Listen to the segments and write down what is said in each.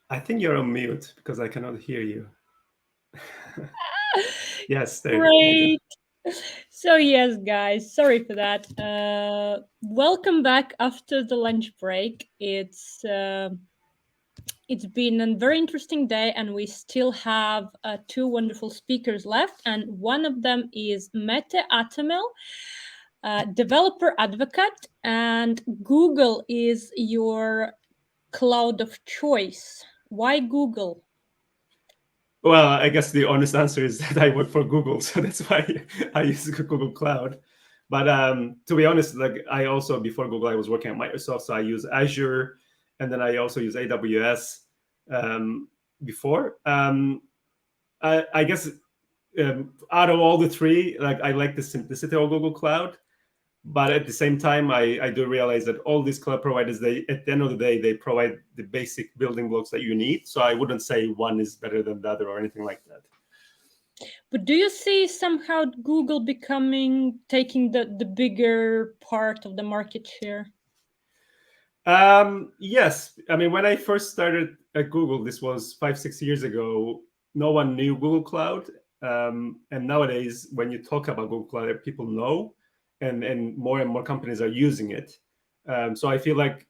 I think you're on mute because I cannot hear you. Yes, there you go. Great. So yes, guys, sorry for that. Welcome back after the lunch break. It's been a very interesting day, and we still have two wonderful speakers left. And one of them is Mete Atamel, developer advocate, and Google is your cloud of choice. Why Google? Well, I guess the honest answer is that I work for Google, so that's why I use Google Cloud. But to be honest, like I also before Google, I was working at Microsoft, so I use Azure, and then I also use AWS um, before. I guess out of all the three, like I like the simplicity of Google Cloud. But at the same time, I do realize that all these cloud providers, they at the end of the day, they provide the basic building blocks that you need. So I wouldn't say one is better than the other or anything like that. But do you see somehow Google becoming taking the bigger part of the market share? Yes, I mean when I first started at Google, this was 5, 6 years ago. No one knew Google Cloud, and nowadays when you talk about Google Cloud, people know, and more companies are using it. So I feel like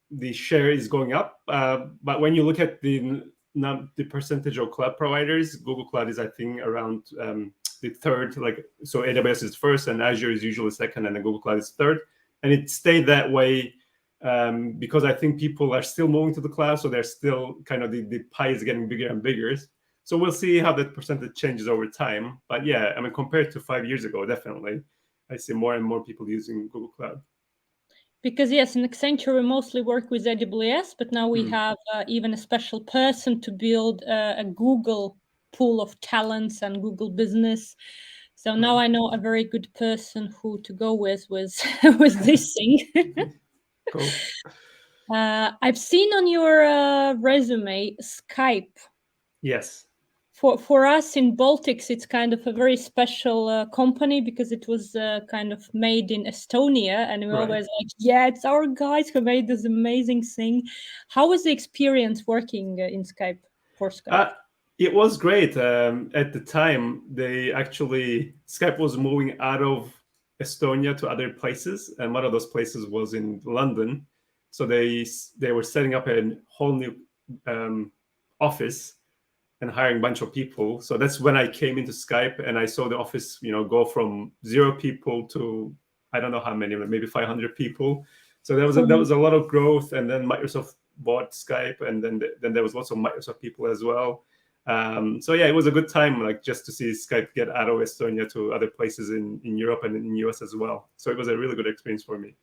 the share is going up. But when you look at the percentage of cloud providers, Google Cloud is I think around the third. Like so, AWS is first, and Azure is usually second, and then Google Cloud is third. And it stayed that way because I think people are still moving to the cloud, so they're still kind of the pie is getting bigger and bigger. So we'll see how that percentage changes over time. But yeah, I mean, compared to 5 years ago, definitely, I see more and more people using Google Cloud. Because yes, in Accenture we mostly work with AWS, but now we Mm. have even a special person to build a Google pool of talents and Google business. So now Right. I know a very good person who to go with with this thing. Cool. I've seen on your resume Skype. Yes. For us in Baltics, it's kind of a very special company because it was kind of made in Estonia, and we Right. always like, yeah, it's our guys who made this amazing thing. How was the experience working in Skype for Skype? Uh, it was great. At the time, they actually Skype was moving out of Estonia to other places, and one of those places was in London. So they were setting up a whole new um, office and hiring a bunch of people. So that's when I came into Skype and I saw the office, go from 0 people to I don't know how many, maybe 500 people. So that was a lot of growth. And then Microsoft bought Skype, and then there was lots of Microsoft people as well. So yeah, it was a good time, like just to see Skype get out of Estonia to other places in Europe and in US as well. So it was a really good experience for me.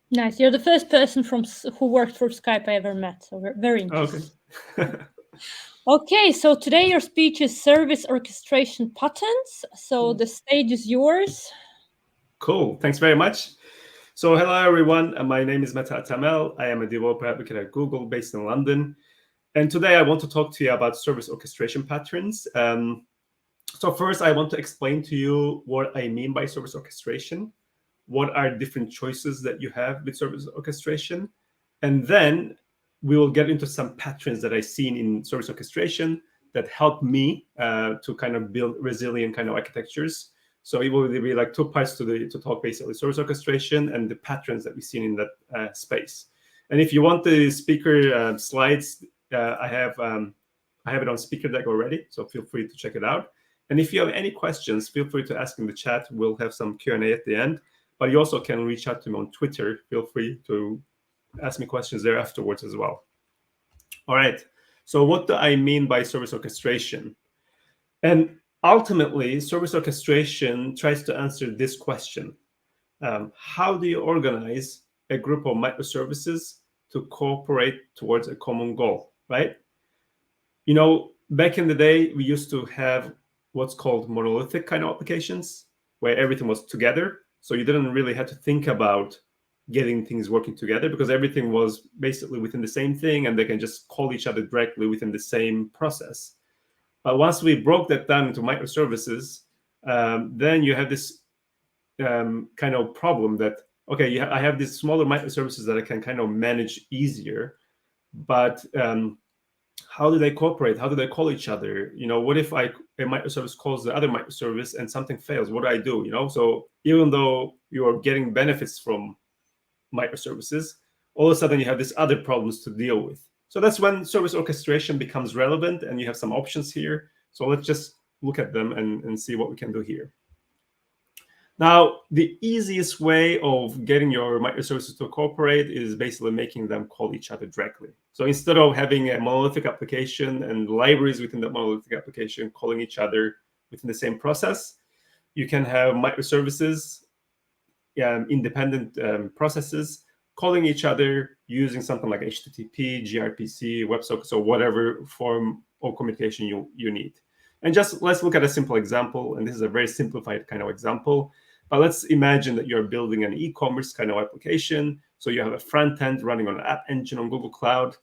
Nice. You're the first person who worked for Skype I ever met. So very Okay. interesting. Okay, so today your speech is service orchestration patterns. So the stage is yours. Cool. Thanks very much. So, hello everyone. My name is Mete Atamel. I am a developer advocate at Google based in London. And today I want to talk to you about service orchestration patterns. So, first, I want to explain to you what I mean by service orchestration. What are different choices that you have with service orchestration? And then we will get into some patterns that I've seen in service orchestration that help me to kind of build resilient kind of architectures. So it will be like two parts to talk basically service orchestration and the patterns that we've seen in that space. And if you want the speaker slides, I have it on speaker deck already, so feel free to check it out. And if you have any questions, feel free to ask in the chat. We'll have some Q&A at the end. But you also can reach out to me on Twitter. Feel free to ask me questions there afterwards as well. All right. So what do I mean by service orchestration? And ultimately, service orchestration tries to answer this question. How do you organize a group of microservices to cooperate towards a common goal, right? Back in the day, we used to have what's called monolithic kind of applications where everything was together. So you didn't really have to think about getting things working together because everything was basically within the same thing and they can just call each other directly within the same process. But once we broke that down into microservices, then you have this kind of problem that, okay, I have these smaller microservices that I can kind of manage easier. but how do they cooperate? How do they call each other? What if a microservice calls the other microservice and something fails? What do I do? So even though you are getting benefits from microservices, all of a sudden you have these other problems to deal with. So that's when service orchestration becomes relevant, and you have some options here. So let's just look at them and see what we can do here. Now, the easiest way of getting your microservices to cooperate is basically making them call each other directly. So instead of having a monolithic application and libraries within that monolithic application calling each other within the same process, you can have microservices, independent processes, calling each other using something like HTTP, gRPC, WebSockets, or whatever form of communication you need. And just let's look at a simple example. And this is a very simplified kind of example. But let's imagine that you're building an e-commerce kind of application. So you have a front end running on App Engine on Google Cloud.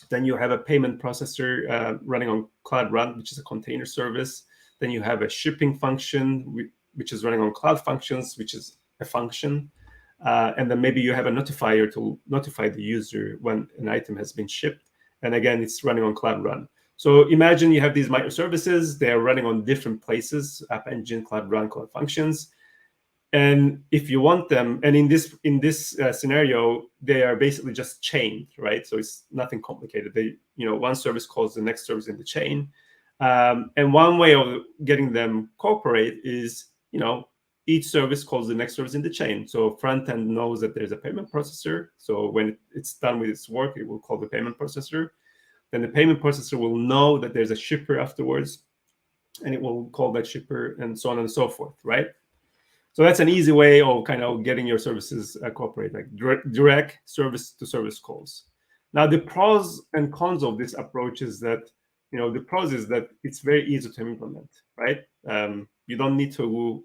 Then you have a payment processor running on Cloud Run, which is a container service. Then you have a shipping function, which is running on Cloud Functions, which is a function. And then maybe you have a notifier to notify the user when an item has been shipped. And again, it's running on Cloud Run. So imagine you have these microservices. They are running on different places: App Engine, Cloud Run, Cloud Functions. And if you want them, and in this scenario, they are basically just chained, right? So it's nothing complicated. One service calls the next service in the chain. And one way of getting them cooperate is, each service calls the next service in the chain. So front end knows that there's a payment processor. So when it's done with its work, it will call the payment processor. Then the payment processor will know that there's a shipper afterwards, and it will call that shipper, and so on and so forth, right? So that's an easy way of kind of getting your services cooperate, like direct service-to-service calls. Now, the pros and cons of this approach is that, the pros is that it's very easy to implement, right? You don't need to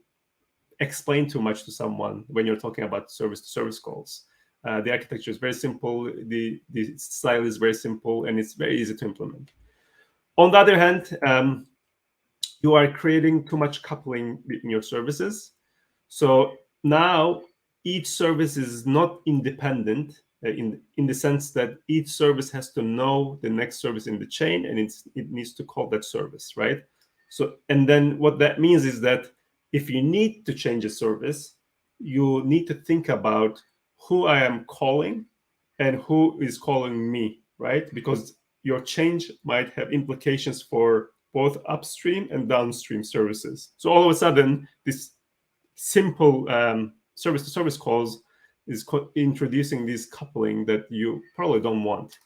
explain too much to someone when you're talking about service-to-service calls. The architecture is very simple, the style is very simple, and it's very easy to implement. On the other hand, you are creating too much coupling in your services. So now each service is not independent in the sense that each service has to know the next service in the chain, and it needs to call that service, right? So, and then what that means is that if you need to change a service, you need to think about who I am calling and who is calling me, right? Because your change might have implications for both upstream and downstream services. So all of a sudden, this simple service-to-service calls is introducing this coupling that you probably don't want.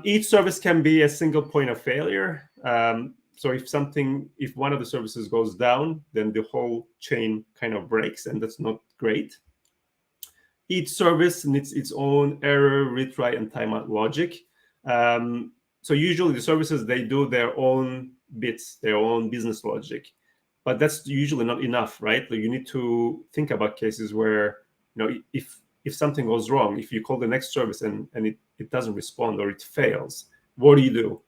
Each service can be a single point of failure. So if one of the services goes down, then the whole chain kind of breaks, and that's not great. Each service needs its own error, retry, and timeout logic. So usually the services, they do their own bits, their own business logic. But that's usually not enough, right? You need to think about cases where, if something goes wrong, if you call the next service and it doesn't respond or it fails, what do you do?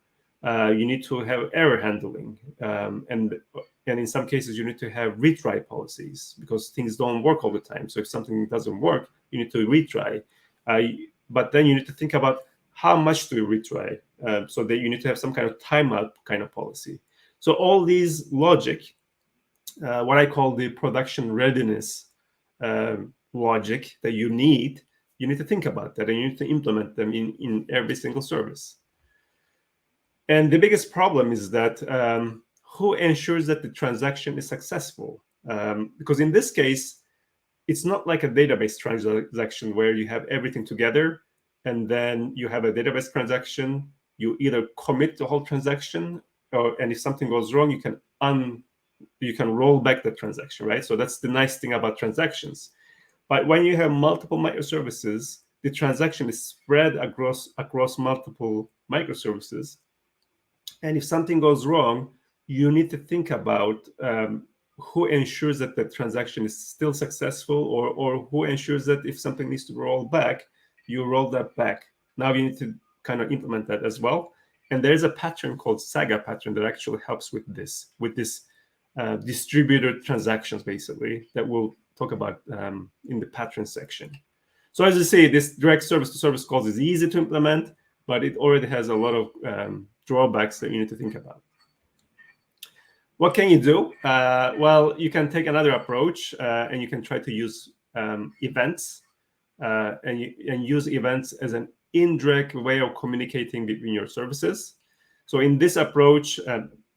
You need to have error handling. And in some cases, you need to have retry policies because things don't work all the time. So if something doesn't work, you need to retry. But then you need to think about how much do you retry, so that you need to have some kind of timeout kind of policy. So all these logic, what I call the production readiness logic that you need to think about that, and you need to implement them in every single service. And the biggest problem is that who ensures that the transaction is successful? Because in this case, it's not like a database transaction where you have everything together, and then you have a database transaction. You either commit the whole transaction, and if something goes wrong, you can roll back the transaction, right? So that's the nice thing about transactions. But when you have multiple microservices, the transaction is spread across multiple microservices. And if something goes wrong, you need to think about who ensures that the transaction is still successful, or who ensures that if something needs to roll back, you roll that back. Now you need to kind of implement that as well. And there's a pattern called Saga pattern that actually helps with this distributed transactions, basically, that we'll talk about in the pattern section. So as you see, this direct service-to-service calls is easy to implement, but it already has a lot of drawbacks that you need to think about. What can you do? Well, you can take another approach, and you can try to use events, and use events as an indirect way of communicating between your services. So in this approach,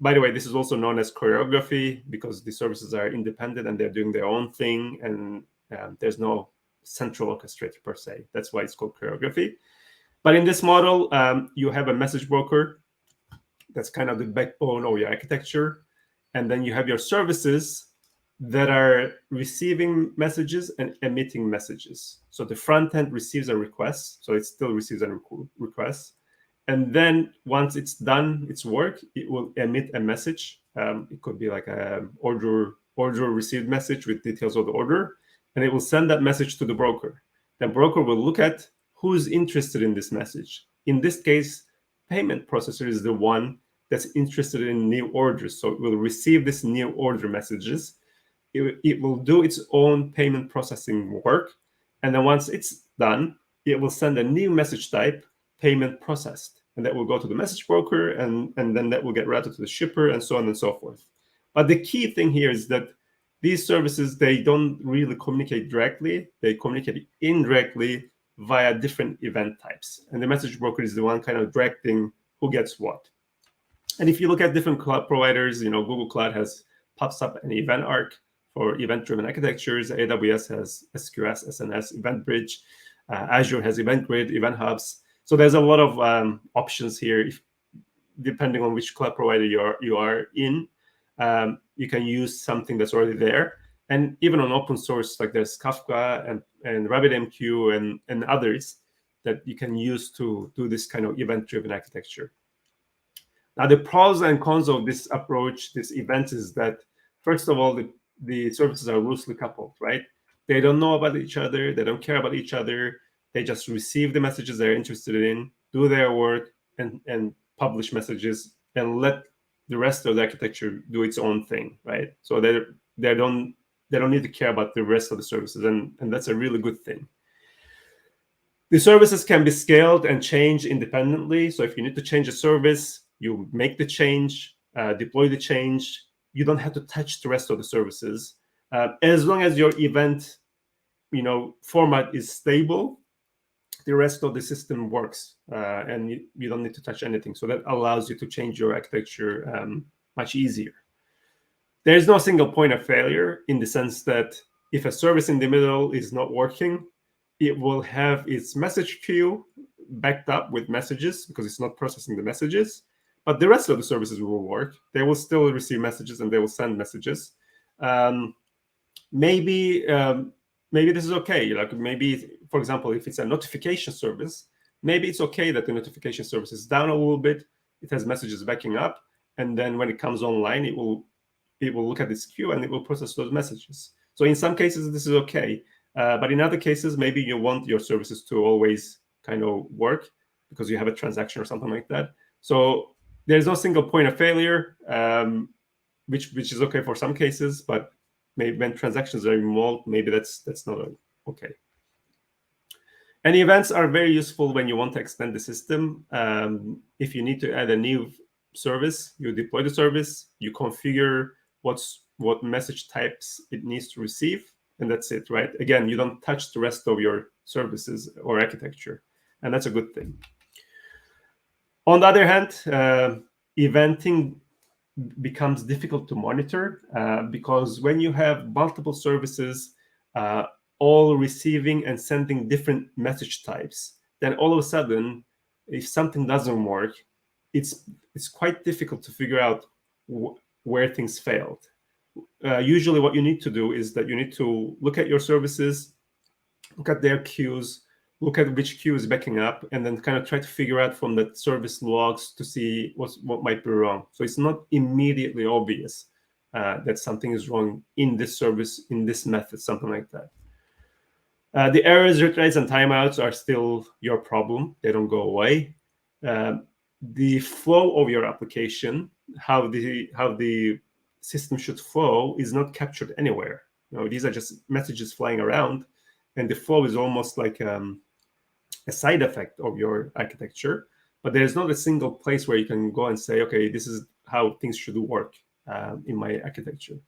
by the way, this is also known as choreography, because the services are independent and they're doing their own thing, and there's no central orchestrator per se. That's why it's called choreography. But in this model, you have a message broker. That's kind of the backbone of your architecture. And then you have your services that are receiving messages and emitting messages. So the front end receives a request, so it still receives a request. And then once it's done its work, it will emit a message. It could be like a order received message with details of the order, and it will send that message to the broker. The broker will look at who's interested in this message. In this case, payment processor is the one that's interested in new orders. So it will receive this new order messages. It will do its own payment processing work. And then once it's done, it will send a new message type, payment processed. And that will go to the message broker, and then that will get routed to the shipper, and so on and so forth. But the key thing here is that these services, they don't really communicate directly. They communicate indirectly via different event types. And the message broker is the one kind of directing who gets what. And if you look at different cloud providers, Google Cloud pops up an event arc for event-driven architectures. AWS has SQS, SNS, Event Bridge. Azure has Event Grid, Event Hubs. So there's a lot of options here. Depending on which cloud provider you are in, you can use something that's already there. And even on open source, like there's Kafka and RabbitMQ and others that you can use to do this kind of event-driven architecture. Now, the pros and cons of this approach, this event, is that, first of all, the services are loosely coupled, right? They don't know about each other. They don't care about each other. They just receive the messages they're interested in, do their work, and publish messages, and let the rest of the architecture do its own thing, right? So they don't need to care about the rest of the services, and that's a really good thing. The services can be scaled and changed independently. So if you need to change a service, you make the change, deploy the change. You don't have to touch the rest of the services. As long as your event, format is stable, the rest of the system works, and you don't need to touch anything. So that allows you to change your architecture much easier. There is no single point of failure, in the sense that if a service in the middle is not working, it will have its message queue backed up with messages because it's not processing the messages. But the rest of the services will work. They will still receive messages and they will send messages. Maybe this is okay. Like maybe, for example, if it's a notification service, maybe it's okay that the notification service is down a little bit. It has messages backing up, and then when it comes online, it will look at this queue and it will process those messages. So in some cases, this is okay. But in other cases, maybe you want your services to always kind of work because you have a transaction or something like that. So there's no single point of failure, which is okay for some cases, but maybe when transactions are involved, maybe that's not okay. And events are very useful when you want to extend the system. If you need to add a new service, you deploy the service, you configure what message types it needs to receive, and that's it, right? Again, you don't touch the rest of your services or architecture, and that's a good thing. On the other hand, eventing becomes difficult to monitor because when you have multiple services all receiving and sending different message types, then all of a sudden, if something doesn't work, it's quite difficult to figure out where things failed. Usually what you need to do is that you need to look at your services, look at their queues, look at which queue is backing up, and then kind of try to figure out from the service logs to see what might be wrong. So it's not immediately obvious that something is wrong in this service, in this method, something like that. The errors, retries, and timeouts are still your problem. They don't go away. The flow of your application, how the system should flow, is not captured anywhere. These are just messages flying around, and the flow is almost like a side effect of your architecture. But there's not a single place where you can go and say, okay, this is how things should work in my architecture.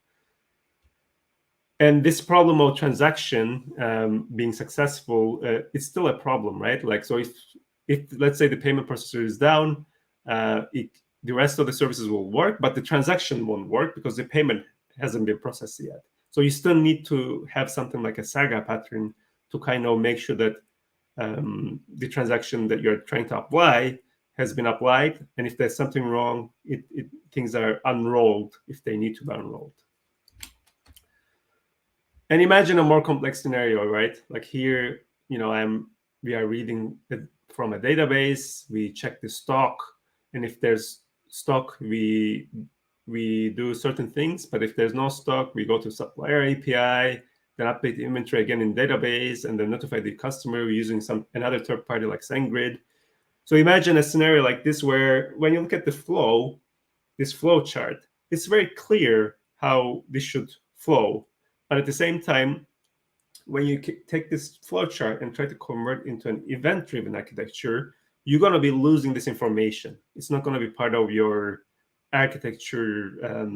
And this problem of transaction being successful, it's still a problem, right? Like, so if let's say the payment processor is down, the rest of the services will work, but the transaction won't work because the payment hasn't been processed yet. So you still need to have something like a Saga pattern to kind of make sure that the transaction that you're trying to apply has been applied, and if there's something wrong, things are unrolled if they need to be unrolled. And imagine a more complex scenario, right? Like here, we are reading from a database, we check the stock, and if there's stock, we do certain things, but if there's no stock, we go to supplier API, then update the inventory again in database, and then notify the customer using another third party like SendGrid. So imagine a scenario like this where when you look at the flow, this flow chart, it's very clear how this should flow. But at the same time, when you take this flow chart and try to convert into an event-driven architecture, you're going to be losing this information. It's not going to be part of your architecture.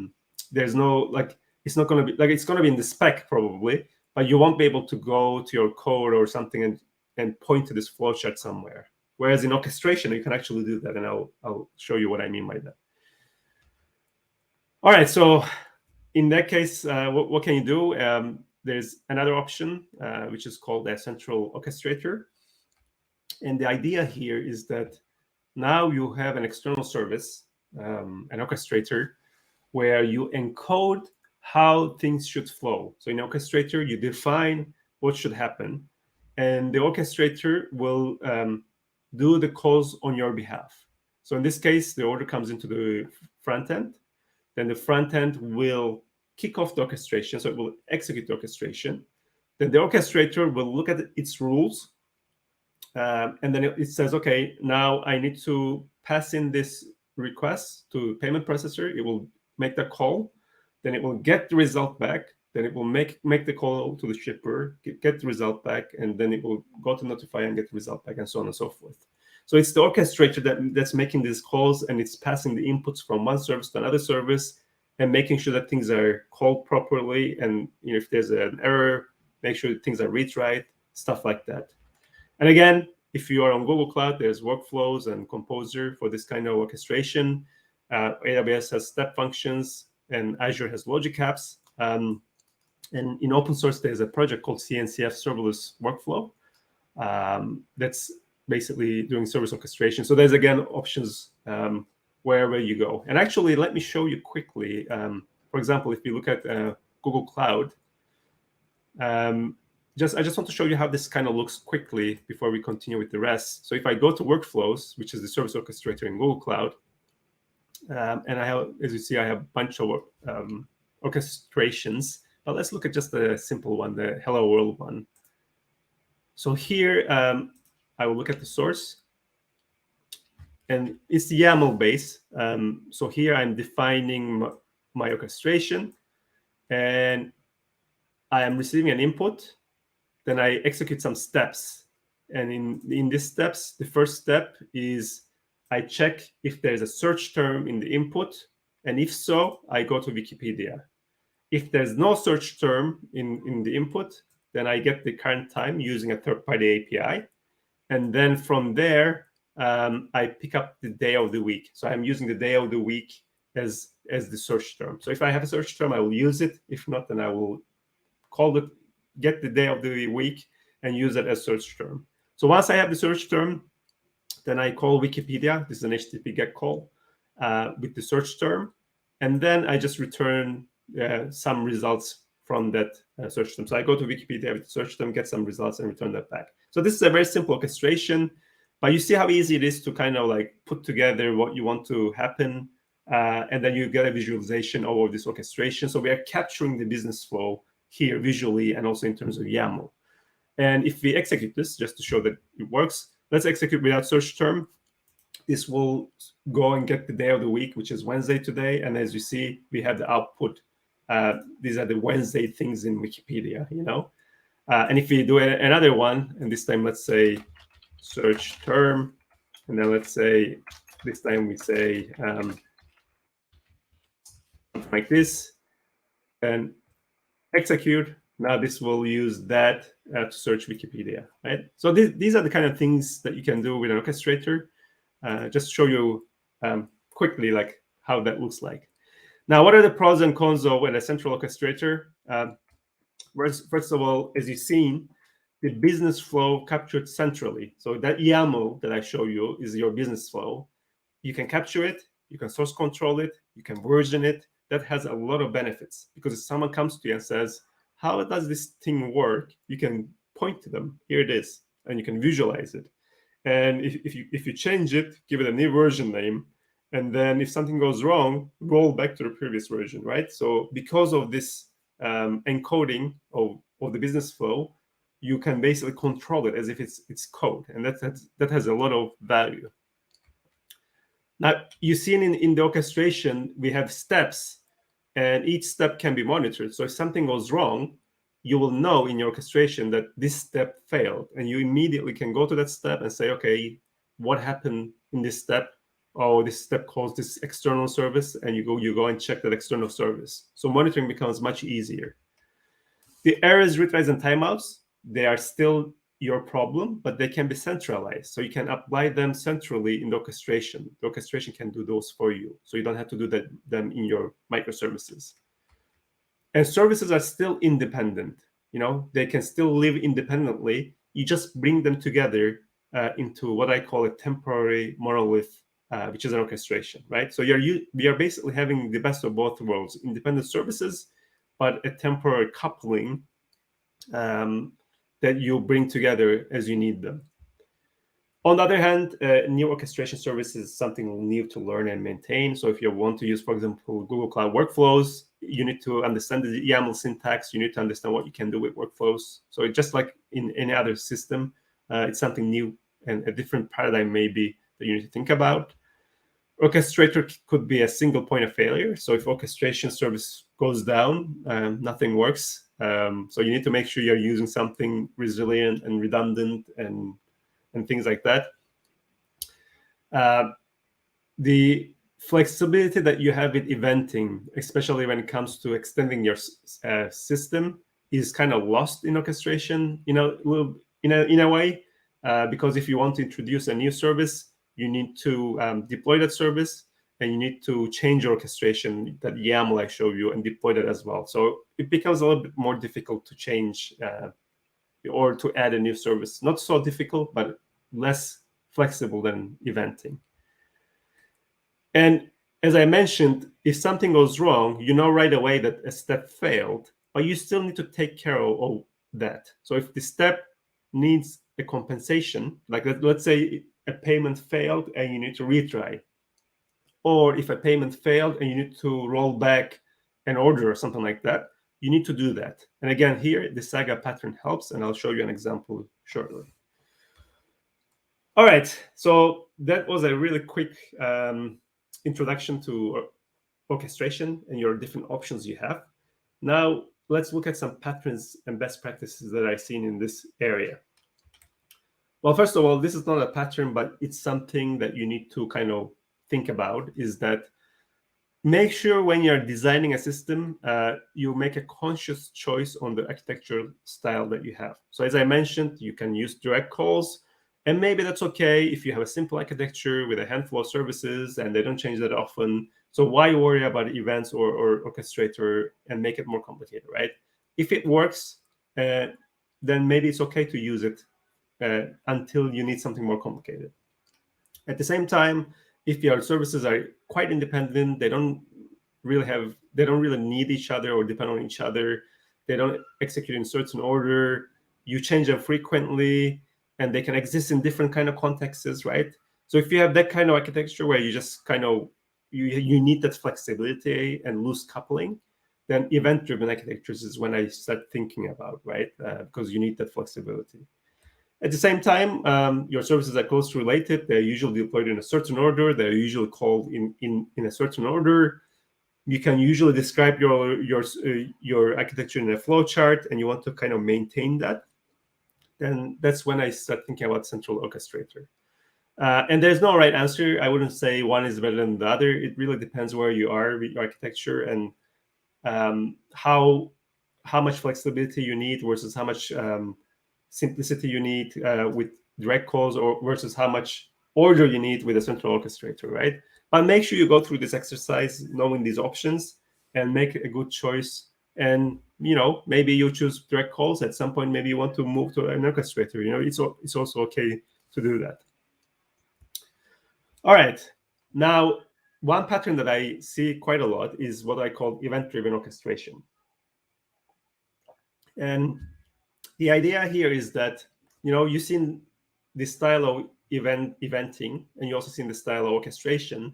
There's no, like, it's not going to be, like, it's going to be in the spec probably, but you won't be able to go to your code or something and point to this flow chart somewhere. Whereas in orchestration, you can actually do that, and I'll show you what I mean by that. All right, so in that case, what can you do? There's another option, which is called a central orchestrator. And the idea here is that now you have an external service, an orchestrator, where you encode how things should flow. So in orchestrator, you define what should happen, and the orchestrator will do the calls on your behalf. So in this case, the order comes into the front end. Then the front end will kick off the orchestration, so it will execute the orchestration. Then the orchestrator will look at its rules, and then it says, okay, now I need to pass in this request to payment processor. It will make the call, then it will get the result back, then it will make the call to the shipper, get the result back, and then it will go to notify and get the result back, and so on and so forth. So it's the orchestrator that's making these calls, and it's passing the inputs from one service to another service, and making sure that things are called properly, and if there's an error, make sure that things are read right, stuff like that. And again, if you are on Google Cloud, there's workflows and Composer for this kind of orchestration. AWS has step functions, and Azure has logic apps. And in open source, there's a project called CNCF Serverless Workflow that's basically doing service orchestration. So there's, again, options wherever you go. And actually, let me show you quickly. For example, if you look at Google Cloud, I just want to show you how this kind of looks quickly before we continue with the rest. So if I go to Workflows, which is the service orchestrator in Google Cloud, and I have, as you see, I have a bunch of orchestrations. But let's look at just the simple one, the Hello World one. So here, I will look at the source, and it's the YAML base. So here I'm defining my orchestration, and I am receiving an input. Then I execute some steps. And in these steps, the first step is I check if there's a search term in the input. And if so, I go to Wikipedia. If there's no search term in the input, then I get the current time using a third-party API. And then from there, I pick up the day of the week. So I'm using the day of the week as the search term. So if I have a search term, I will use it. If not, then I will get the day of the week and use it as search term. So once I have the search term, then I call Wikipedia. This is an HTTP GET call with the search term. And then I just return some results from that search term. So I go to Wikipedia with the search term, get some results, and return that back. So this is a very simple orchestration, but you see how easy it is to kind of like put together what you want to happen, and then you get a visualization of all this orchestration. So we are capturing the business flow here visually and also in terms of YAML. And if we execute this, just to show that it works, let's execute without search term. This will go and get the day of the week, which is Wednesday today. And as you see, we have the output. These are the Wednesday things in Wikipedia, And if we do another one, and this time let's say search term, and then let's say this time we say like this, and execute. Now this will use that to search Wikipedia, right? So these are the kind of things that you can do with an orchestrator. Just show you quickly like how that looks like. Now, what are the pros and cons of a central orchestrator? First of all, as you've seen, the business flow captured centrally. So that YAML that I show you is your business flow. You can capture it, you can source control it, you can version it. That has a lot of benefits, because if someone comes to you and says, how does this thing work? You can point to them, here it is, and you can visualize it. And if you change it, give it a new version name, and then if something goes wrong, roll back to the previous version, right? So because of this encoding of the business flow, you can basically control it as if it's code, and that has a lot of value. Now, you see in the orchestration, we have steps, and each step can be monitored. So if something goes wrong, you will know in your orchestration that this step failed, and you immediately can go to that step and say, okay, what happened in this step? Oh, this step calls this external service, and you go and check that external service. So monitoring becomes much easier. The errors, retries, and timeouts, they are still your problem, but they can be centralized. So you can apply them centrally in the orchestration. The orchestration can do those for you. So you don't have to do them in your microservices. And services are still independent. They can still live independently. You just bring them together into what I call a temporary monolith, which is an orchestration, right? So we are basically having the best of both worlds: independent services, but a temporary coupling that you bring together as you need them. On the other hand, new orchestration service is something new to learn and maintain. So if you want to use, for example, Google Cloud Workflows, you need to understand the YAML syntax. You need to understand what you can do with workflows. So just like in any other system, it's something new and a different paradigm maybe that you need to think about. Orchestrator could be a single point of failure. So if orchestration service goes down, nothing works. So you need to make sure you're using something resilient and redundant and things like that. The flexibility that you have with eventing, especially when it comes to extending your system, is kind of lost in orchestration, in a way, because if you want to introduce a new service, you need to deploy that service, and you need to change your orchestration, that YAML I showed you, and deploy that as well. So it becomes a little bit more difficult to change or to add a new service. Not so difficult, but less flexible than eventing. And as I mentioned, if something goes wrong, you know right away that a step failed, but you still need to take care of that. So if the step needs a compensation, like let's say a payment failed and you need to retry, or if a payment failed and you need to roll back an order or something like that, you need to do that. And again, here, the Saga pattern helps, and I'll show you an example shortly. All right, so that was a really quick introduction to orchestration and your different options you have. Now, let's look at some patterns and best practices that I've seen in this area. Well, first of all, this is not a pattern, but it's something that you need to kind of think about, is that make sure when you're designing a system, you make a conscious choice on the architectural style that you have. So as I mentioned, you can use direct calls, and maybe that's okay if you have a simple architecture with a handful of services and they don't change that often. So why worry about events or orchestrator and make it more complicated, right? If it works, then maybe it's okay to use it until you need something more complicated. At the same time, if your services are quite independent, they don't really need each other or depend on each other, they don't execute in certain order, you change them frequently, and they can exist in different kind of contexts, right? So if you have that kind of architecture where you just kind of you need that flexibility and loose coupling, then event-driven architectures is when I start thinking about, right? Because you need that flexibility. At the same time, your services are closely related. They're usually deployed in a certain order. They're usually called in a certain order. you can usually describe your architecture in a flow chart, and you want to kind of maintain that, then that's when I start thinking about central orchestrator. And there's no right answer. I wouldn't say one is better than the other. It really depends where you are with your architecture, and how much flexibility you need versus how much simplicity you need with direct calls, or versus how much order you need with a central orchestrator, right? But make sure you go through this exercise knowing these options and make a good choice. And maybe you choose direct calls at some point. Maybe you want to move to an orchestrator. It's also okay to do that. All right. Now, one pattern that I see quite a lot is what I call event-driven orchestration. And the idea here is that, you've seen the style of eventing, and you also seen the style of orchestration.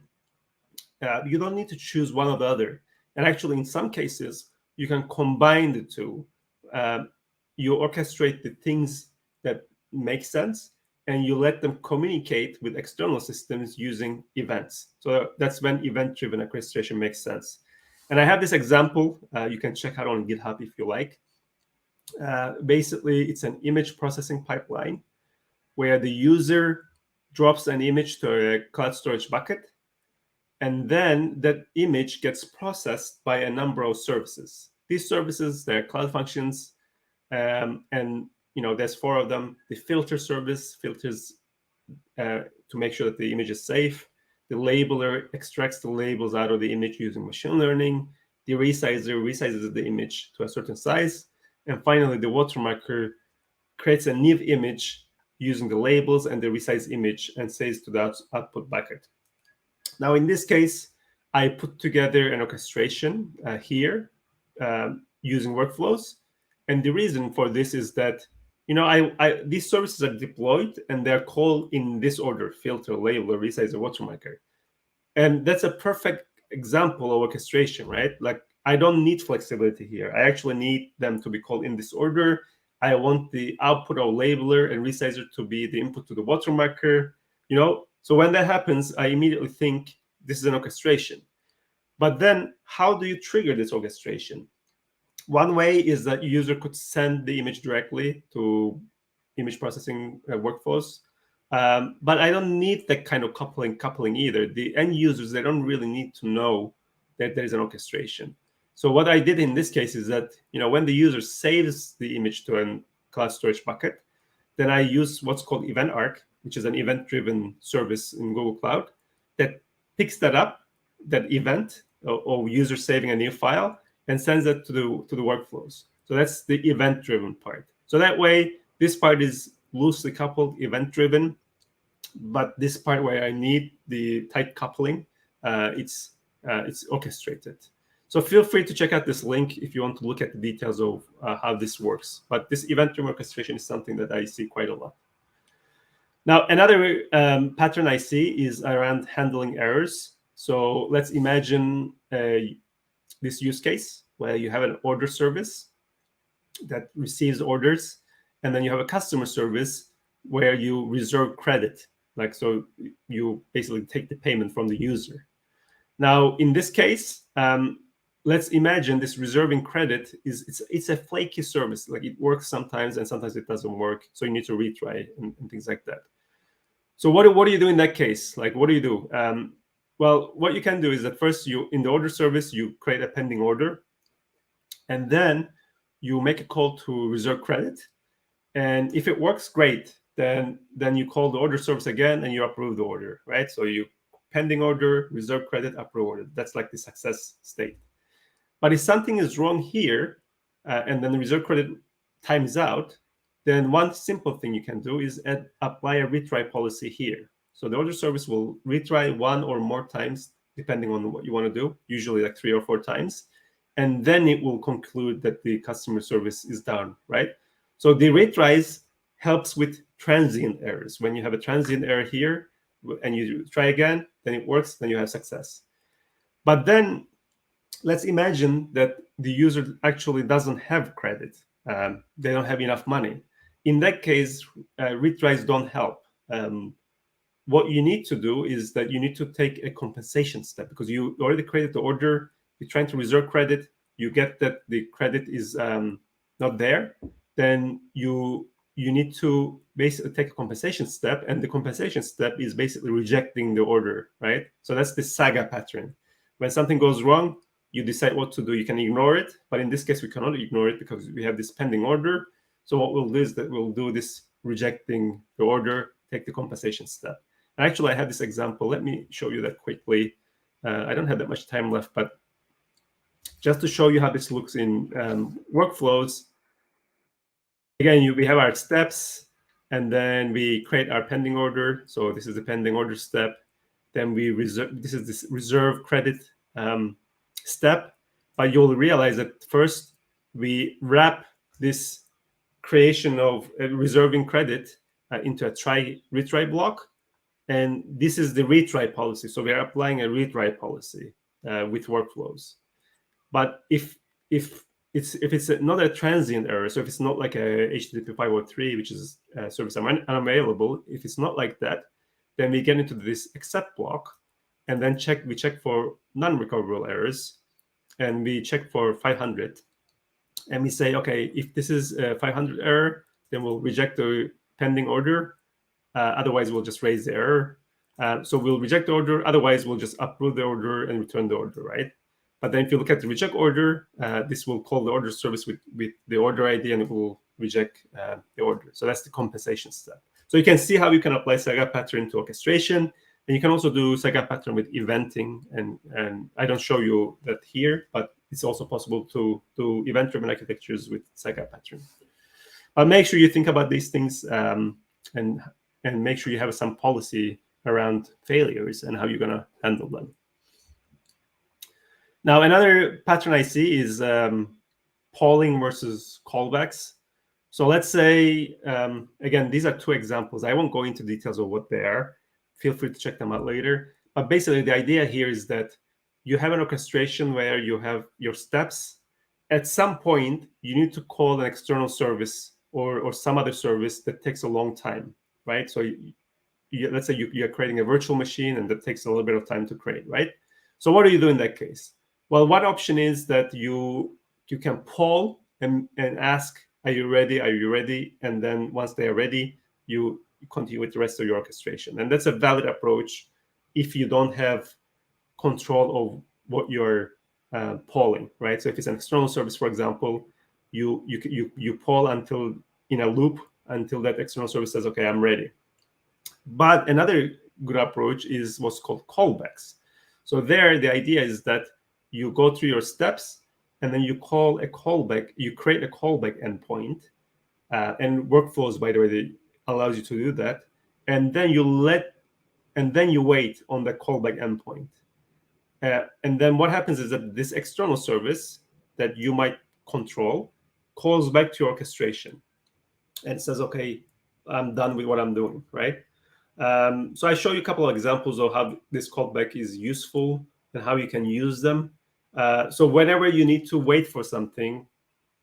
You don't need to choose one or the other. And actually, in some cases, you can combine the two. You orchestrate the things that make sense, and you let them communicate with external systems using events. So that's when event-driven orchestration makes sense. And I have this example. You can check out on GitHub if you like. Basically, it's an image processing pipeline where the user drops an image to a cloud storage bucket, and then that image gets processed by a number of services. These services, they're cloud functions, and there's 4 of them. The filter service filters to make sure that the image is safe. The labeler extracts the labels out of the image using machine learning. The resizer resizes the image to a certain size. And finally, the watermarker creates a new image using the labels and the resized image and saves to the output bucket. Now, in this case, I put together an orchestration here using workflows. And the reason for this is that, these services are deployed and they're called in this order: filter, labeler, resizer, watermarker. And that's a perfect example of orchestration, right? Like, I don't need flexibility here. I actually need them to be called in this order. I want the output of labeler and resizer to be the input to the watermarker. So when that happens, I immediately think this is an orchestration. But then how do you trigger this orchestration? One way is that a user could send the image directly to image processing workflows. But I don't need that kind of coupling either. The end users, they don't really need to know that there is an orchestration. So what I did in this case is that, when the user saves the image to a cloud storage bucket, then I use what's called Event Arc, which is an event-driven service in Google Cloud that picks that up, that event or user saving a new file, and sends it to the workflows. So that's the event-driven part. So that way, this part is loosely coupled, event-driven, but this part where I need the tight coupling, it's orchestrated. So feel free to check out this link if you want to look at the details of how this works. But this event-driven orchestration is something that I see quite a lot. Now, another pattern I see is around handling errors. So let's imagine this use case where you have an order service that receives orders, and then you have a customer service where you reserve credit. So you basically take the payment from the user. Now, in this case, let's imagine this reserving credit it's a flaky service. Like, it works sometimes and sometimes it doesn't work. So you need to retry and things like that. So what do you do in that case? Like, what do you do? Well, what you can do is that first, in the order service, you create a pending order, and then you make a call to reserve credit. And if it works, great. Then you call the order service again and you approve the order, right? So you pending order, reserve credit, approve order. That's like the success state. But if something is wrong here, and then the reserve credit times out, then one simple thing you can do is apply a retry policy here. So the order service will retry 1 or more times, depending on what you want to do, usually like 3 or 4 times. And then it will conclude that the customer service is down, right? So the retries helps with transient errors. When you have a transient error here and you try again, then it works, then you have success. But then let's imagine that the user actually doesn't have credit. They don't have enough money. In that case, retries don't help. What you need to do is that you need to take a compensation step, because you already created the order, you're trying to reserve credit, you get that the credit is not there, then you need to basically take a compensation step, and the compensation step is basically rejecting the order, right? So that's the saga pattern. When something goes wrong, you decide what to do. You can ignore it, but in this case, we cannot ignore it because we have this pending order. So what we'll do is that we'll do this rejecting the order, take the compensation step. And actually, I have this example. Let me show you that quickly. I don't have that much time left, but just to show you how this looks in workflows. Again, we have our steps, and then we create our pending order. So this is the pending order step. Then we reserve. This is this reserve credit step. But you'll realize that first we wrap this creation of reserving credit into a retry block, and this is the retry policy. So we are applying a retry policy with workflows. But if it's not a transient error, so if it's not like a HTTP 503, which is a service unavailable, if it's not like that, then we get into this except block, and then we check for non-recoverable errors, and we check for 500, and we say, okay, if this is a 500 error, then we'll reject the pending order. Otherwise, we'll just raise the error. So we'll reject the order. Otherwise, we'll just approve the order and return the order, right? But then if you look at the reject order, this will call the order service with the order ID, and it will reject the order. So that's the compensation step. So you can see how you can apply saga pattern to orchestration. And you can also do saga pattern with eventing. And I don't show you that here, but it's also possible to do event-driven architectures with saga pattern. But make sure you think about these things and make sure you have some policy around failures and how you're going to handle them. Now, another pattern I see is polling versus callbacks. So let's say, again, these are two examples. I won't go into details of what they are. Feel free to check them out later. But basically, the idea here is that you have an orchestration where you have your steps. At some point, you need to call an external service or some other service that takes a long time, right? So let's say you're creating a virtual machine, and that takes a little bit of time to create, right? So what do you do in that case? Well, one option is that you can poll and ask, are you ready? Are you ready? And then once they are ready, you continue with the rest of your orchestration. And that's a valid approach if you don't have control of what you're polling, right? So if it's an external service, for example, you poll until in a loop until that external service says, okay, I'm ready. But another good approach is what's called callbacks. So there, the idea is that you go through your steps, and then you call a callback. You create a callback endpoint, and workflows, by the way, allows you to do that. And then you wait on the callback endpoint. And then what happens is that this external service that you might control calls back to your orchestration and says, okay, I'm done with what I'm doing, right? So I show you a couple of examples of how this callback is useful and how you can use them. So whenever you need to wait for something,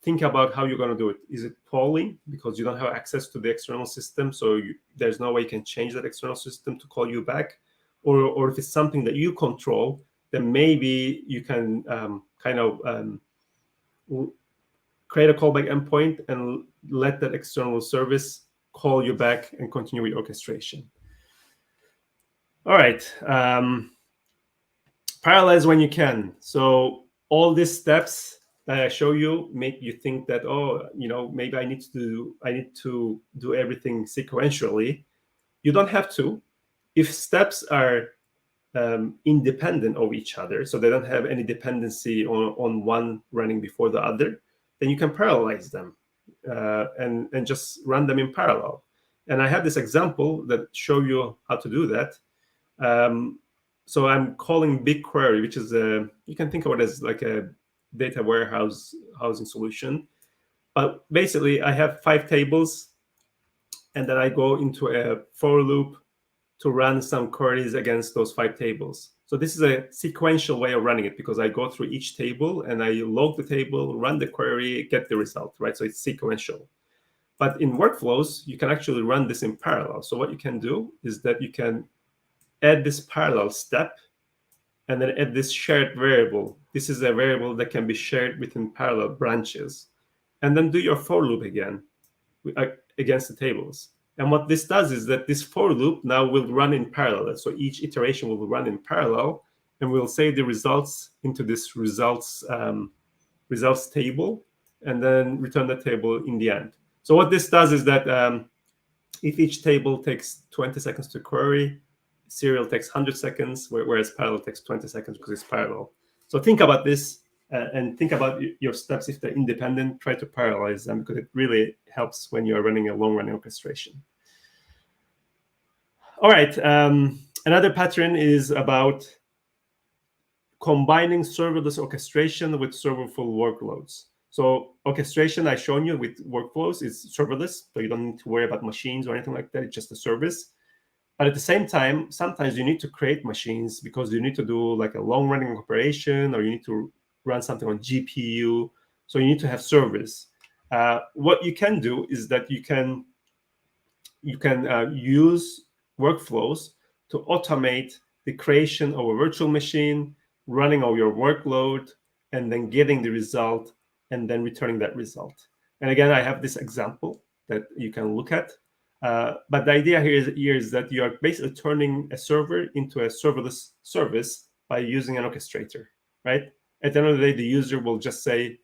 think about how you're going to do it. Is it polling because you don't have access to the external system, so there's no way you can change that external system to call you back? Or if it's something that you control, then maybe you can create a callback endpoint and let that external service call you back and continue with orchestration. All right. Parallelize when you can. So all these steps that I show you make you think that, oh, maybe I need to do everything sequentially. You don't have to. If steps are independent of each other, so they don't have any dependency on one running before the other, then you can parallelize them and just run them in parallel. And I have this example that show you how to do that. So I'm calling BigQuery, which is you can think of it as like a data warehouse housing solution. But basically, I have 5 tables, and then I go into a for loop to run some queries against those 5 tables. So this is a sequential way of running it, because I go through each table and I log the table, run the query, get the result, right? So it's sequential. But in workflows, you can actually run this in parallel. So what you can do is that you can add this parallel step, and then add this shared variable. This is a variable that can be shared within parallel branches. And then do your for loop again against the tables. And what this does is that this for loop now will run in parallel. So each iteration will run in parallel, and we'll save the results into this results table, and then return the table in the end. So what this does is that if each table takes 20 seconds to query, serial takes 100 seconds, whereas parallel takes 20 seconds because it's parallel. So think about this and think about your steps if they're independent. Try to parallelize them because it really helps when you're running a long-running orchestration. All right, another pattern is about combining serverless orchestration with serverful workloads. So orchestration I've shown you with workflows is serverless, so you don't need to worry about machines or anything like that. It's just a service. But at the same time, sometimes you need to create machines because you need to do like a long-running operation, or you need to run something on GPU. So you need to have servers. What you can do is that you can use workflows to automate the creation of a virtual machine, running of your workload, and then getting the result, and then returning that result. And again, I have this example that you can look at. But the idea here is that you are basically turning a server into a serverless service by using an orchestrator, right? At the end of the day, the user will just say,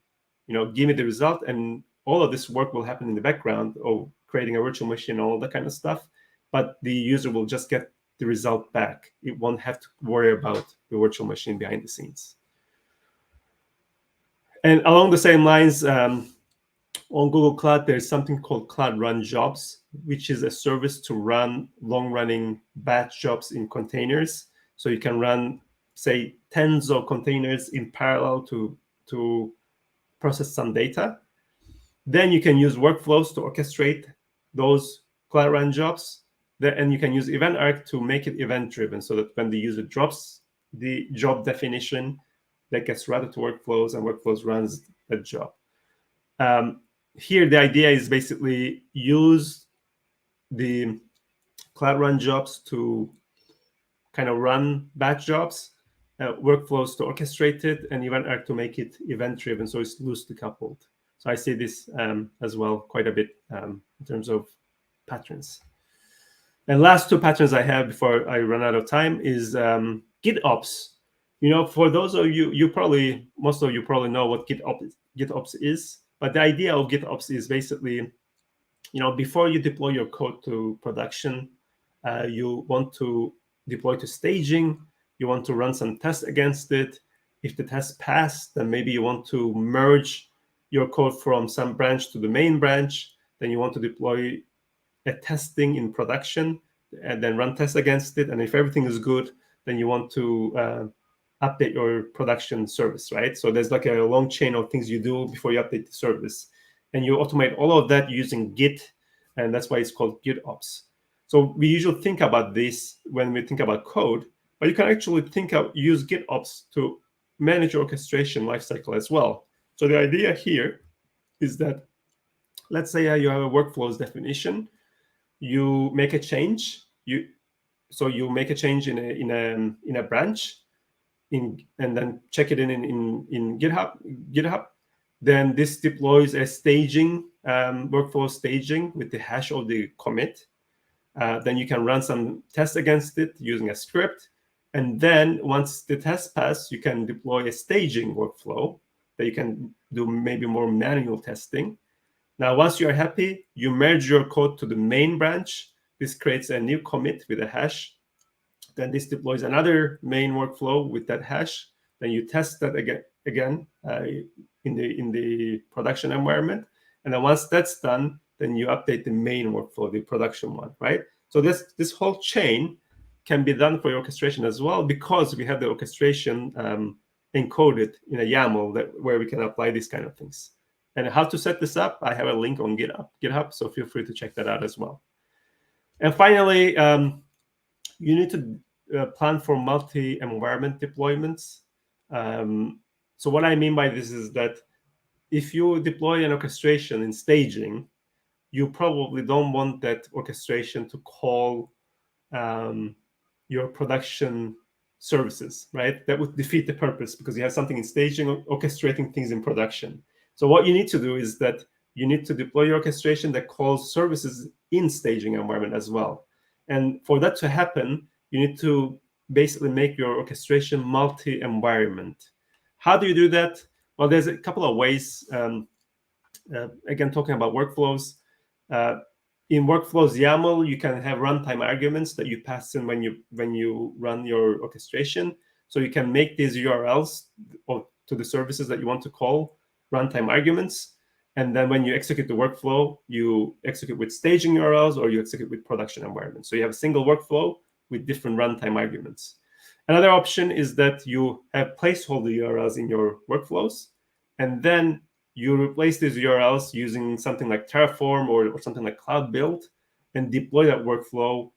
give me the result, and all of this work will happen in the background of creating a virtual machine, all that kind of stuff. But the user will just get the result back. It won't have to worry about the virtual machine behind the scenes. And along the same lines, on Google Cloud, there's something called Cloud Run Jobs, which is a service to run long-running batch jobs in containers. So you can run, say, tens of containers in parallel to process some data. Then you can use workflows to orchestrate those Cloud Run jobs. And you can use Event Arc to make it event-driven, so that when the user drops the job definition, that gets routed to workflows, and workflows runs that job. Here, the idea is basically use the Cloud Run jobs to kind of run batch jobs, workflows to orchestrate it, and Event Arc to make it event-driven, so it's loosely coupled. So I see this as well quite a bit in terms of patterns. And last two patterns I have before I run out of time is GitOps. For those of you, most of you probably know what GitOps is. But the idea of GitOps is basically, before you deploy your code to production, you want to deploy to staging. You want to run some tests against it. If the tests pass, then maybe you want to merge your code from some branch to the main branch. Then you want to deploy a testing in production and then run tests against it. And if everything is good, then you want to update your production service, right? So there's like a long chain of things you do before you update the service. And you automate all of that using Git, and that's why it's called GitOps. So we usually think about this when we think about code, but you can actually use GitOps to manage your orchestration lifecycle as well. So the idea here is that, let's say you have a workflows definition, you make a change, so you make a change in a branch, and then check it in GitHub. Then this deploys a staging workflow staging with the hash of the commit. Then you can run some tests against it using a script. And then once the test pass, you can deploy a staging workflow that you can do maybe more manual testing. Now, once you're happy, you merge your code to the main branch. This creates a new commit with a hash. Then this deploys another main workflow with that hash. Then you test that again in the production environment. And then once that's done, then you update the main workflow, the production one, right? So this whole chain can be done for your orchestration as well, because we have the orchestration encoded in a YAML where we can apply these kind of things. And how to set this up, I have a link on GitHub, so feel free to check that out as well. And finally, you need to plan for multi-environment deployments. So what I mean by this is that if you deploy an orchestration in staging, you probably don't want that orchestration to call your production services, right? That would defeat the purpose, because you have something in staging, orchestrating things in production. So what you need to do is that you need to deploy your orchestration that calls services in staging environment as well. And for that to happen, you need to basically make your orchestration multi-environment. How do you do that? Well, there's a couple of ways. Again, talking about workflows. In workflows YAML, you can have runtime arguments that you pass in when you run your orchestration. So you can make these URLs to the services that you want to call runtime arguments. And then when you execute the workflow, you execute with staging URLs or you execute with production environments. So you have a single workflow with different runtime arguments. Another option is that you have placeholder URLs in your workflows, and then you replace these URLs using something like Terraform or something like Cloud Build, and deploy that workflow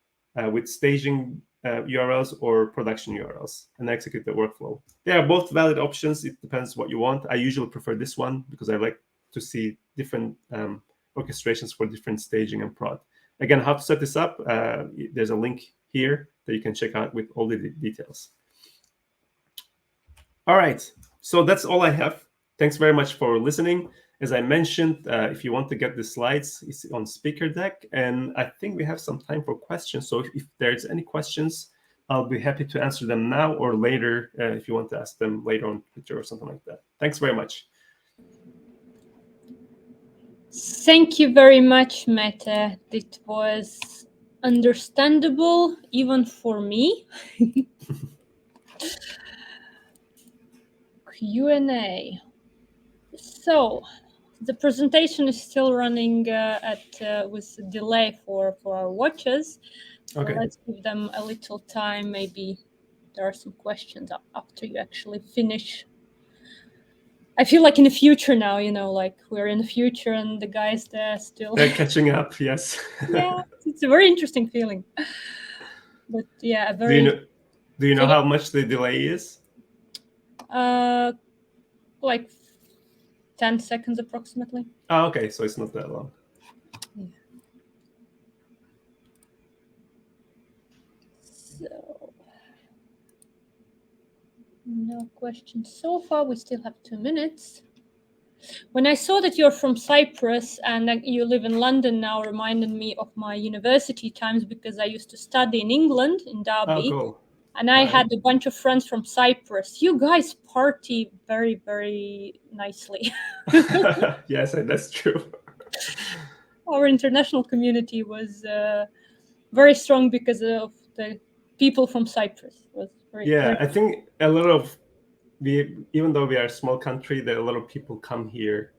with staging URLs or production URLs, and execute the workflow. They are both valid options. It depends what you want. I usually prefer this one because I like to see different orchestrations for different staging and prod. Again, how to set this up, there's a link here that you can check out with all the details. All right, so that's all I have. Thanks very much for listening. As I mentioned, if you want to get the slides, it's on Speaker Deck, and I think we have some time for questions. So if there's any questions, I'll be happy to answer them now or later if you want to ask them later on Twitter or something like that. Thanks very much. Thank you very much, Mete. It was understandable even for me. Q&A. So the presentation is still running with a delay for our watchers. So okay. Let's give them a little time. Maybe there are some questions after you actually finish. I feel like in the future now, like we're in the future and the guys there still. They're catching up, yes. Yeah, it's a very interesting feeling. But yeah, a very. Do you know how much the delay is? Like 10 seconds approximately. Oh, okay, so it's not that long. Yeah. So, no questions so far. We still have 2 minutes. When I saw that you're from Cyprus and that you live in London now, reminded me of my university times, because I used to study in England, in Derby. Oh, cool. And I had a bunch of friends from Cyprus. You guys party very, very nicely. Yes, that's true. Our international community was very strong because of the people from Cyprus. It was very, I think a lot of even though we are a small country, there are a lot of people come here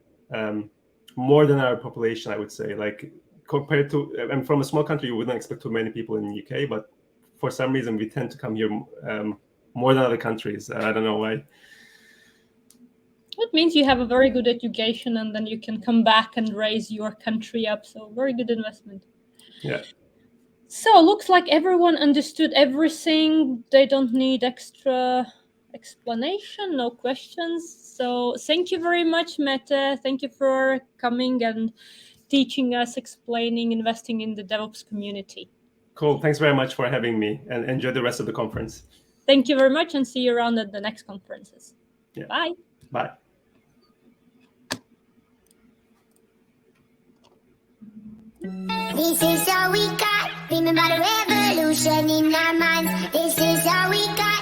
more than our population, I would say. Like compared to, and from a small country, you wouldn't expect too many people in the UK, but for some reason we tend to come here more than other countries. I don't know why. It means you have a very good education, and then you can come back and raise your country up. So very good investment. Yeah. So looks like everyone understood everything. They don't need extra explanation, no questions. So thank you very much, Mete. Thank you for coming and teaching us, explaining, investing in the DevOps community. Cool. Thanks very much for having me, and enjoy the rest of the conference. Thank you very much, and see you around at the next conferences. Yeah. Bye. Bye. This is all we got. Remember the revolution in our minds. This is all we got.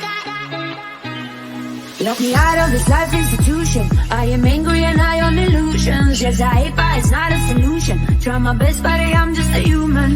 Lock me out of this life institution. I am angry and high on illusions. Yes, I hate, but it's not a solution. Try my best, but I'm just a human.